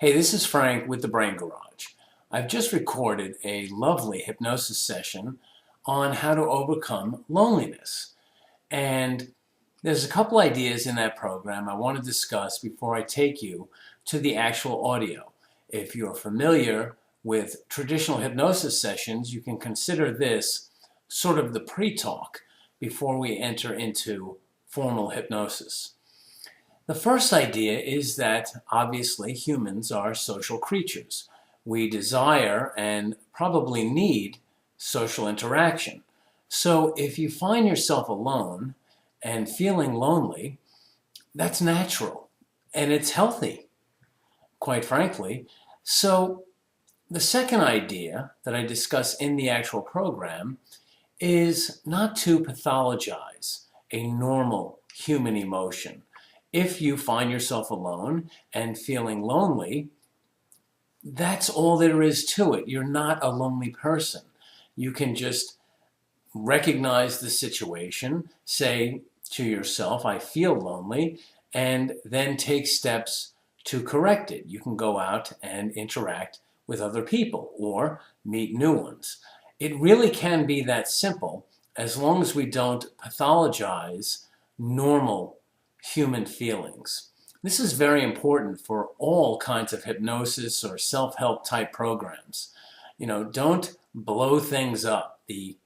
Hey, this is Frank with the Brain Garage. I've just recorded a lovely hypnosis session on how to overcome loneliness. And there's a couple ideas in that program I want to discuss before I take you to the actual audio. If you're familiar with traditional hypnosis sessions, you can consider this sort of the pre-talk before we enter into formal hypnosis. The first idea is that obviously humans are social creatures. We desire and probably need social interaction. So if you find yourself alone and feeling lonely, that's natural and it's healthy, quite frankly. So the second idea that I discuss in the actual program is not to pathologize a normal human emotion. If you find yourself alone and feeling lonely, that's all there is to it. You're not a lonely person. You can just recognize the situation, say to yourself, I feel lonely, and then take steps to correct it. You can go out and interact with other people or meet new ones. It really can be that simple as long as we don't pathologize normal human feelings. This is very important for all kinds of hypnosis or self-help type programs. Don't blow things up. The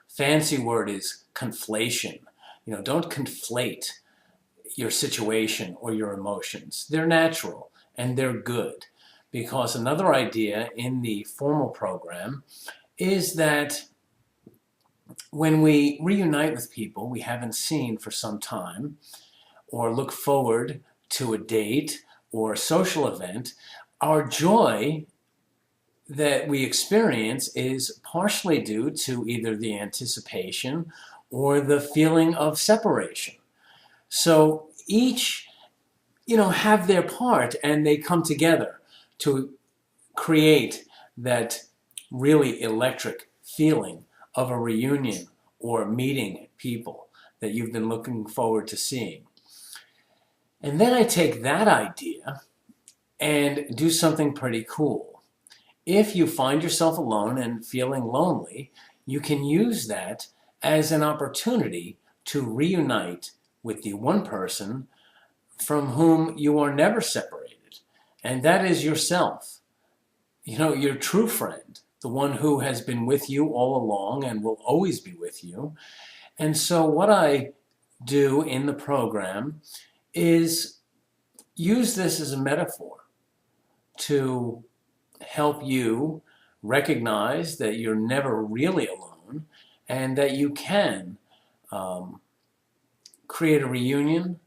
fancy word is conflation. Don't conflate your situation or your emotions. They're natural and they're good, because another idea in the formal program is that when we reunite with people we haven't seen for some time, or look forward to a date or a social event, our joy that we experience is partially due to either the anticipation or the feeling of separation. So each, have their part, and they come together to create that really electric feeling of a reunion or meeting people that you've been looking forward to seeing. And then I take that idea and do something pretty cool. If you find yourself alone and feeling lonely, you can use that as an opportunity to reunite with the one person from whom you are never separated. And that is yourself. Your true friend, the one who has been with you all along and will always be with you. And so what I do in the program is use this as a metaphor to help you recognize that you're never really alone, and that you can create a reunion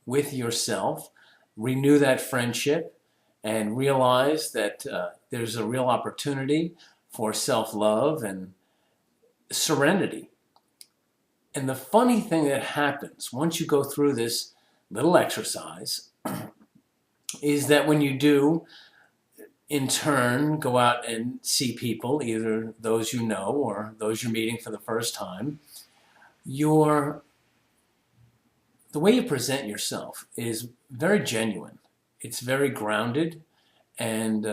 with yourself, renew that friendship, and realize that there's a real opportunity for self-love and serenity. And the funny thing that happens once you go through this little exercise is that when you do, in turn, go out and see people, either those you know or those you're meeting for the first time, the way you present yourself is very genuine. It's very grounded, and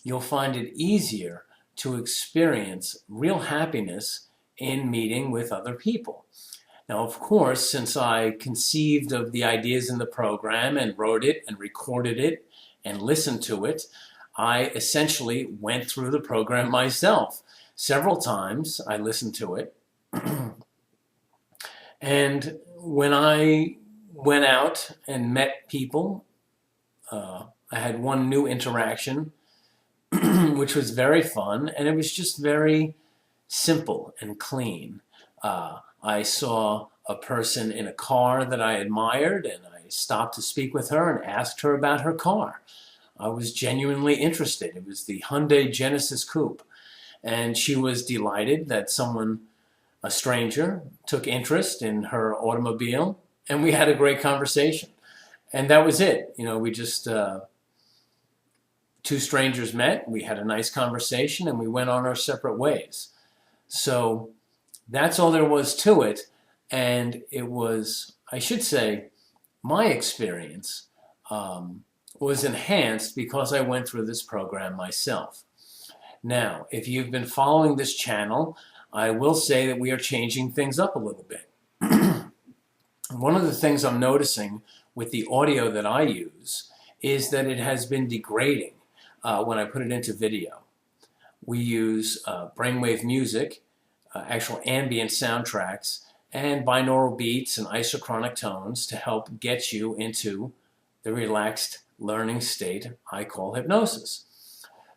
you'll find it easier to experience real happiness in meeting with other people. Now, of course, since I conceived of the ideas in the program and wrote it and recorded it and listened to it, I essentially went through the program myself. Several times I listened to it. And when I went out and met people, I had one new interaction, which was very fun, and it was just very simple and clean. I saw a person in a car that I admired, and I stopped to speak with her and asked her about her car. I was genuinely interested. It was the Hyundai Genesis Coupe, and she was delighted that a stranger, took interest in her automobile, and we had a great conversation. And that was it. We just, two strangers met, we had a nice conversation, and we went on our separate ways. So that's all there was to it, and it was, I should say, my experience was enhanced because I went through this program myself. Now, if you've been following this channel, I will say that we are changing things up a little bit. One of the things I'm noticing with the audio that I use is that it has been degrading when I put it into video. We use brainwave music, actual ambient soundtracks, and binaural beats and isochronic tones to help get you into the relaxed learning state I call hypnosis.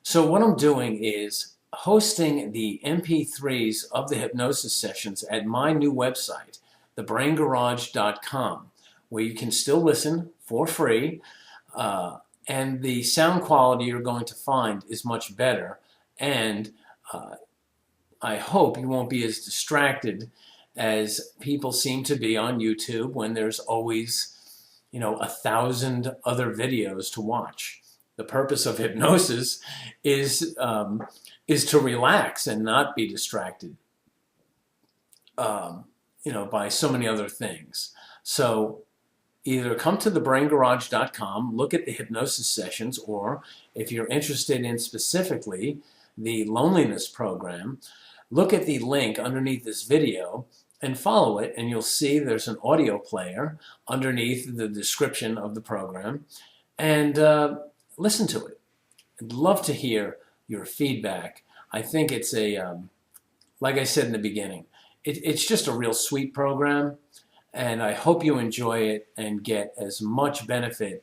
So what I'm doing is hosting the MP3s of the hypnosis sessions at my new website, thebraingarage.com, where you can still listen for free, and the sound quality you're going to find is much better, and I hope you won't be as distracted as people seem to be on YouTube when there's always, 1,000 other videos to watch. The purpose of hypnosis is to relax and not be distracted, by so many other things. So either come to thebraingarage.com, look at the hypnosis sessions, or if you're interested in specifically the loneliness program, look at the link underneath this video and follow it, and you'll see there's an audio player underneath the description of the program, and listen to it. I'd love to hear your feedback. I think it's like I said in the beginning, it's just a real sweet program, and I hope you enjoy it and get as much benefit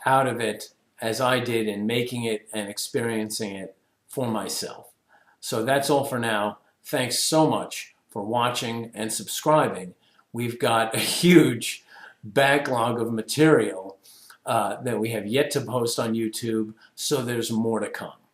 out of it as I did in making it and experiencing it for myself. So that's all for now. Thanks so much for watching and subscribing. We've got a huge backlog of material that we have yet to post on YouTube, so there's more to come.